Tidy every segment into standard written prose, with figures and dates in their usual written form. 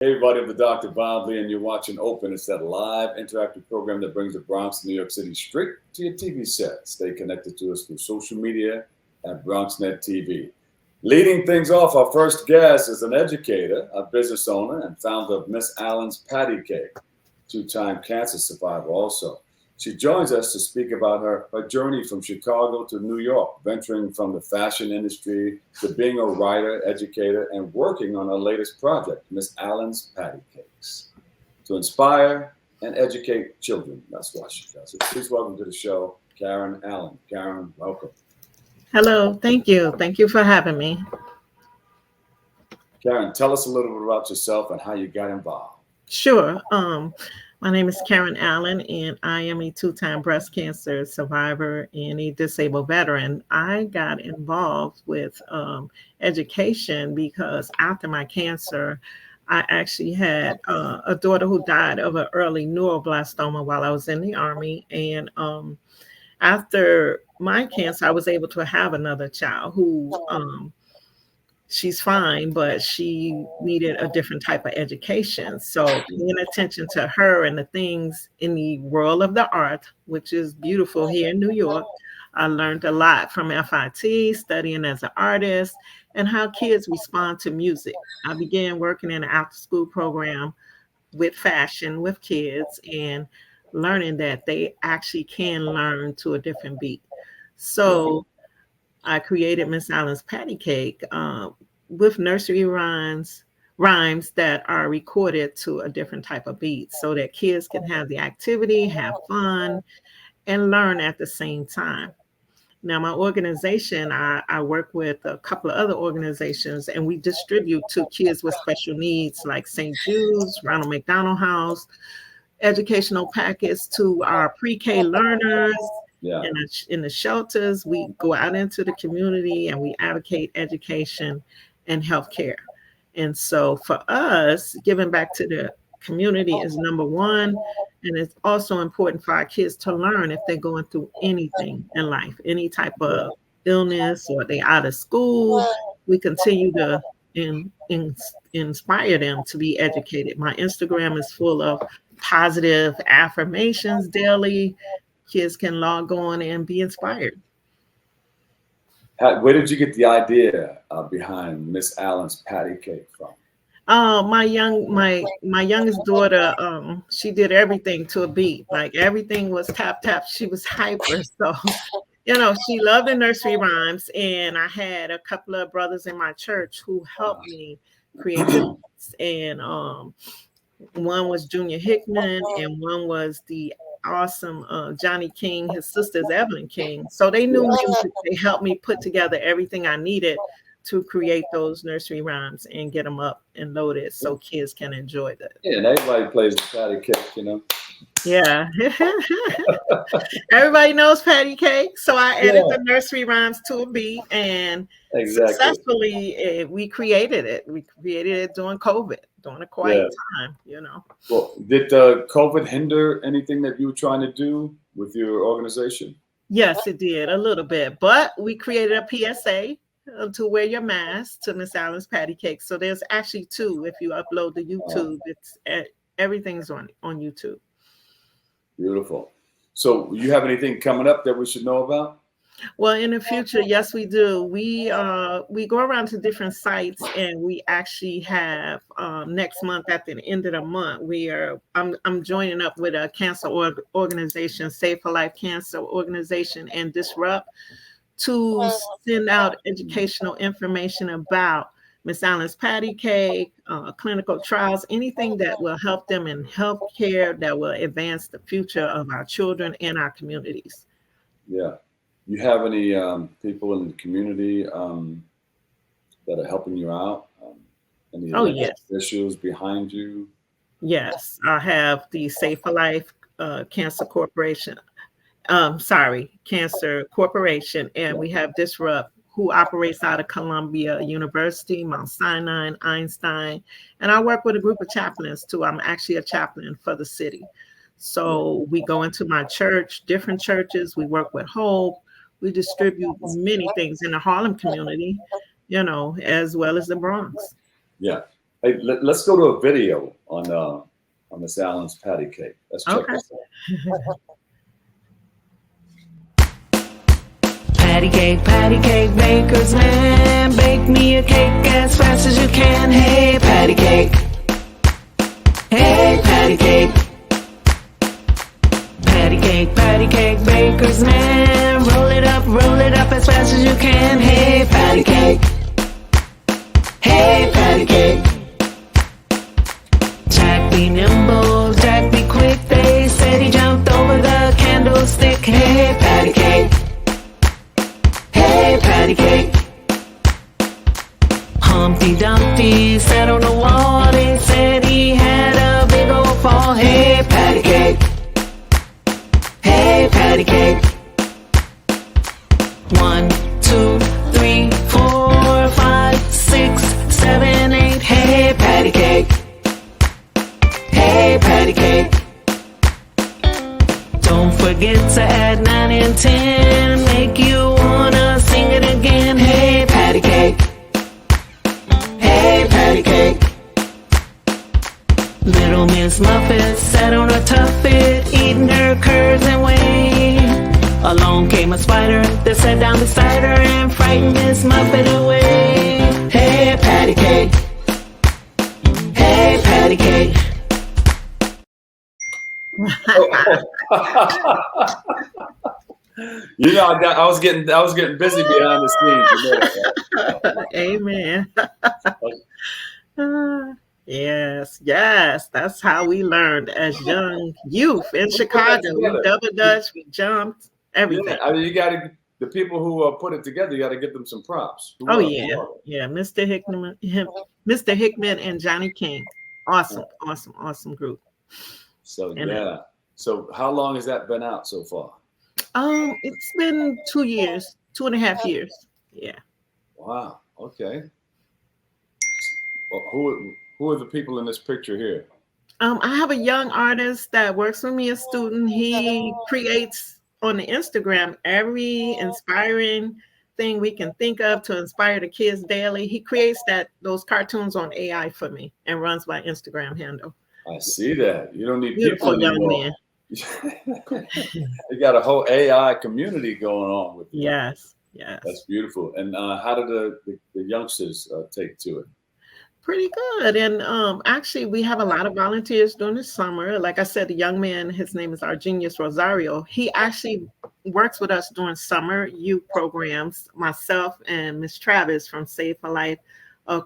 Hey everybody, I'm the Dr. Bob Lee, and you're watching Open. It's that live interactive program that brings the Bronx, New York City straight to your TV set. Stay connected to us through social media at BronxNet TV. Leading things off, our first guest is an educator, a business owner, and founder of Miss Allen's Patty Cake, two-time cancer survivor also. She joins us to speak about her journey from Chicago to New York, venturing from the fashion industry to being a writer, educator, and working on her latest project, Miss Allen's Patty Cakes, to inspire and educate children. That's why she does it. Please welcome to the show, Karen Allen. Karen, welcome. Hello, thank you. Thank you for having me. Karen, tell us a little bit about yourself and how you got involved. Sure. My name is Karen Allen, and I am a two-time breast cancer survivor and a disabled veteran. I got involved with education because after my cancer, I actually had a daughter who died of an early neuroblastoma while I was in the Army. And after my cancer, I was able to have another child who she's fine, but she needed a different type of education. So paying attention to her and the things in the world of the art, which is beautiful here in New York, I learned a lot from FIT, studying as an artist, and how kids respond to music. I began working in an after-school program with fashion with kids and learning that they actually can learn to a different beat. So I created Miss Allen's Patty Cake with nursery rhymes that are recorded to a different type of beat so that kids can have the activity, have fun, and learn at the same time. Now, my organization, I work with a couple of other organizations, and we distribute to kids with special needs like St. Jude's, Ronald McDonald House, educational packets to our pre-K learners. Yeah. In the shelters, we go out into the community and we advocate education and healthcare. And so for us, giving back to the community is number one. And it's also important for our kids to learn if they're going through anything in life, any type of illness or they out of school. We continue to inspire them to be educated. My Instagram is full of positive affirmations daily. Kids can log on and be inspired. Where did you get the idea behind Miss Allen's Patty Cake from? My youngest daughter, she did everything to a beat. Like everything was tap tap. She was hyper. So, she loved the nursery rhymes. And I had a couple of brothers in my church who helped me create the beats. And one was Junior Hickman, and one was the awesome Johnny King. His sister's Evelyn King. So they knew music. They helped me put together everything I needed to create those nursery rhymes and get them up and loaded so kids can enjoy that. Yeah, and everybody plays the patty cake. Yeah. Everybody knows patty cake. So I added the nursery rhymes to a beat, and successfully we created it. We created it during COVID, during a quiet time, Well, did COVID hinder anything that you were trying to do with your organization? Yes, it did a little bit, but we created a PSA to wear your mask to Miss Allen's Patty Cake. So there's actually two. If you upload the YouTube, it's everything's on YouTube. Beautiful. So you have anything coming up that we should know about? Well, in the future, yes, we do. We go around to different sites, and we actually have next month at the end of the month, I'm joining up with a cancer organization, Save for Life Cancer Organization, and Disrupt to send out educational information about Miss Allen's Patty Cake, clinical trials, anything that will help them in healthcare, that will advance the future of our children and our communities. Yeah. You have any people in the community that are helping you out? Any issues behind you? Yes, I have the Save for Life Cancer Corporation. Cancer Corporation, and we have Disrupt, who operates out of Columbia University, Mount Sinai, Einstein, and I work with a group of chaplains too. I'm actually a chaplain for the city. So we go into my church, different churches. We work with Hope. We distribute many things in the Harlem community, as well as the Bronx. Yeah. Hey, let's go to a video on Miss Allen's patty cake. Let's check Okay. this out. Patty cake, baker's man. Bake me a cake as fast as you can. Hey, patty cake. Hey, patty cake. Patty cake, baker's man. Roll it up as fast as you can. Hey, patty cake. Hey, patty cake. Jack be nimble, Jack be quick. They said he jumped over the candlestick. Hey, patty cake. Hey, patty cake. Humpty Dumpty sat on the wall. They said he had a big old fall. Hey, patty cake. Hey, patty cake. 1, 2, 3, 4, 5, 6, 7, 8. Hey, patty cake. Hey, patty cake. Don't forget to add 9 and 10. Make you wanna sing it again. Hey, patty cake. Hey, patty cake. Little Miss Muffet sat on a tuffet, eating her curds and whey. Along came a spider that sat down beside her and frightened Miss Muffet away. Hey, patty cake. Hey, patty cake. You know, I was getting busy behind the scenes. You know? Amen. Yes, that's how we learned as young youth in Chicago. We double dutch, we jumped, everything. Yeah, I mean, you got to the people who put it together. You got to give them some props. Oh yeah, Mr. Hickman, and Johnny King. Awesome group. So So how long has that been out so far? It's been 2 years, 2.5 years. Yeah. Wow. Okay. Well, who are the people in this picture here? I have a young artist that works with me, a student. He creates on the Instagram every inspiring thing we can think of to inspire the kids daily. He creates those cartoons on AI for me and runs my Instagram handle. I see that. You don't need Beautiful people anymore. You got a whole AI community going on with you. Yes. That's beautiful. And how did the youngsters take to it? Pretty good. And actually, we have a lot of volunteers during the summer. Like I said, the young man, his name is Argenius Rosario. He actually works with us during summer youth programs. Myself and Miss Travis from Save for Life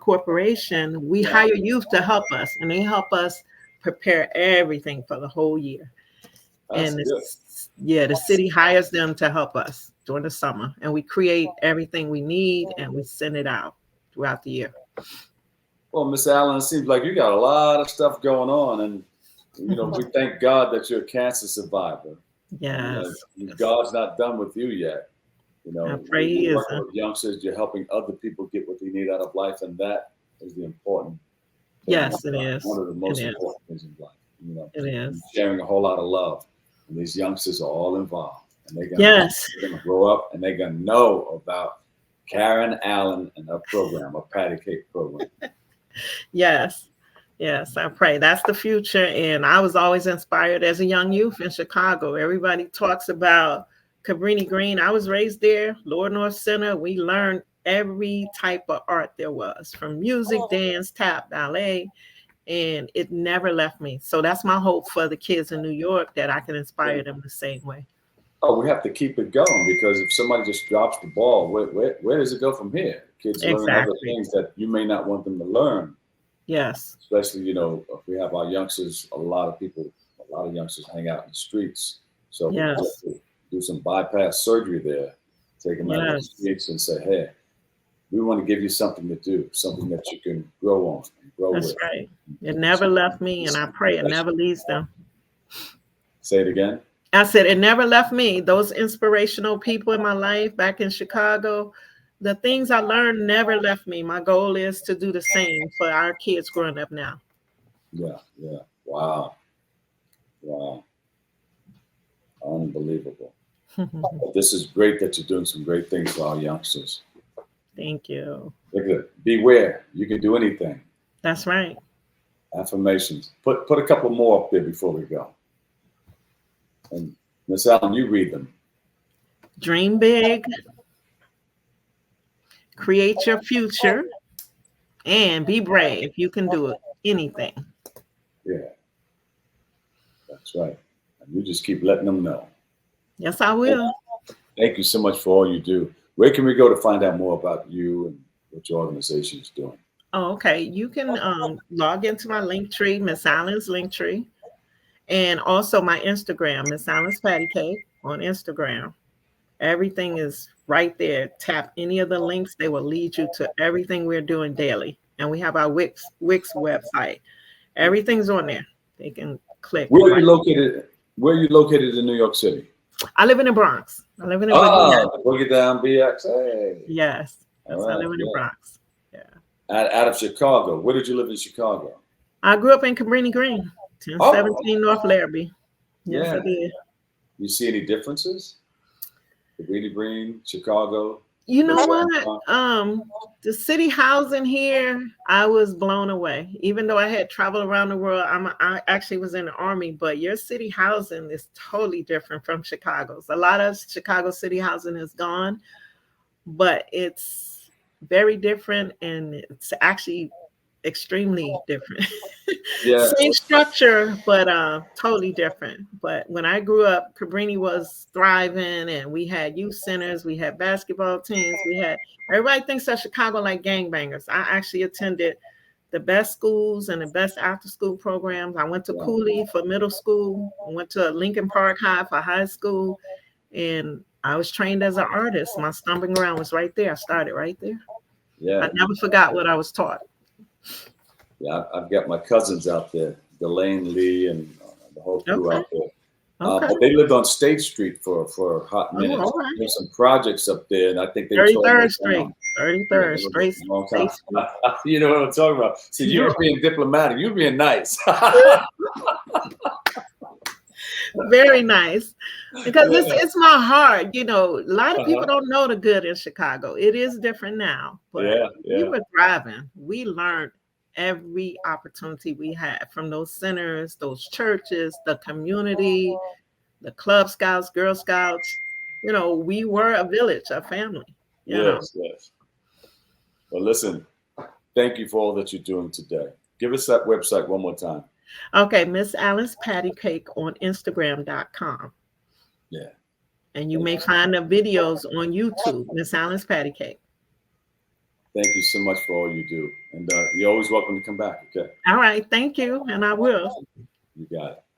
Corporation, we hire youth to help us, and they help us prepare everything for the whole year. That's good. The city hires them to help us during the summer, and we create everything we need and we send it out throughout the year. Well, Miss Allen, it seems like you got a lot of stuff going on, and we thank God that you're a cancer survivor. Yes. God's not done with you yet. I pray He is. With youngsters, you're helping other people get what they need out of life, and that is the important thing. Yes, it is. One of the most important things in life. It is. Sharing a whole lot of love, and these youngsters are all involved, and they're gonna grow up, and they're gonna know about Karen Allen and her program, a patty cake program. Yes, I pray that's the future. And I was always inspired as a young youth in Chicago. Everybody talks about Cabrini Green. I was raised there, Lower North Center. We learned every type of art there was, from music, dance, tap, ballet, and it never left me. So that's my hope for the kids in New York, that I can inspire them the same way. Oh, we have to keep it going, because if somebody just drops the ball, where does it go from here? Kids learn other things that you may not want them to learn. Yes. Especially, if we have our youngsters, a lot of youngsters hang out in the streets. So we have to do some bypass surgery there, take them out of the streets and say, hey, we want to give you something to do, something that you can grow on and grow with. That's right. It never left me, and I pray it never leaves them. Say it again. I said it never left me. Those inspirational people in my life back in Chicago, the things I learned never left me. My goal is to do the same for our kids growing up now. Yeah. Wow. Unbelievable. This is great that you're doing some great things for our youngsters. Thank you. Look at it. Beware. You can do anything. That's right. Affirmations. Put a couple more up there before we go. And Miss Allen, you read them. Dream big, create your future, and be brave. You can do it. Anything. Yeah, that's right. And you just keep letting them know. Yes, I will. Thank you so much for all you do. Where can we go to find out more about you and what your organization is doing? Oh, okay. You can log into my link tree, Miss Allen's link tree, and also my Instagram, Miss Allen's Patty Cake on Instagram. Everything is right there. Tap any of the links; they will lead you to everything we're doing daily. And we have our Wix website. Everything's on there. They can click. Where are you located? Where are you located in New York City? I live in the Bronx. I live in the Boogie Down BX. Hey. Yes. I live in the Bronx. Yeah. Out of Chicago. Where did you live in Chicago? I grew up in Cabrini Green, 1017 North Larrabee. Yes, I did. You see any differences? Cabrini Green, Chicago. You know what? The city housing here, I was blown away. Even though I had traveled around the world, I actually was in the Army, but your city housing is totally different from Chicago's. A lot of Chicago city housing is gone, but it's very different, and it's actually extremely different. Yeah. Same structure, but totally different. But when I grew up, Cabrini was thriving, and we had youth centers, we had basketball teams, we had everybody thinks of Chicago like gangbangers. I actually attended the best schools and the best after school programs. I went to Cooley for middle school, I went to Lincoln Park High for high school, and I was trained as an artist. My stomping ground was right there. I started right there. Yeah. I never forgot what I was taught. Yeah, I've got my cousins out there, Delane Lee and the whole crew out there. But they lived on State Street for a hot minute. Right. There's some projects up there, and I think they 33rd Street. 33rd Street. You know what I'm talking about. See, you were being diplomatic. You were being nice. Very nice. Because it's my heart. You know, a lot of people don't know the good in Chicago. It is different now. But we were thriving. We learned every opportunity we had from those centers, those churches, the community, the Club Scouts, Girl Scouts. You know, we were a village, a family. Yes. Well, listen, thank you for all that you're doing today. Give us that website one more time. Okay, Miss Allen's Patty Cake on Instagram.com. Yeah. And you may find the videos on YouTube, Miss Allen's Patty Cake. Thank you so much for all you do. And you're always welcome to come back, okay? All right, thank you, and I will.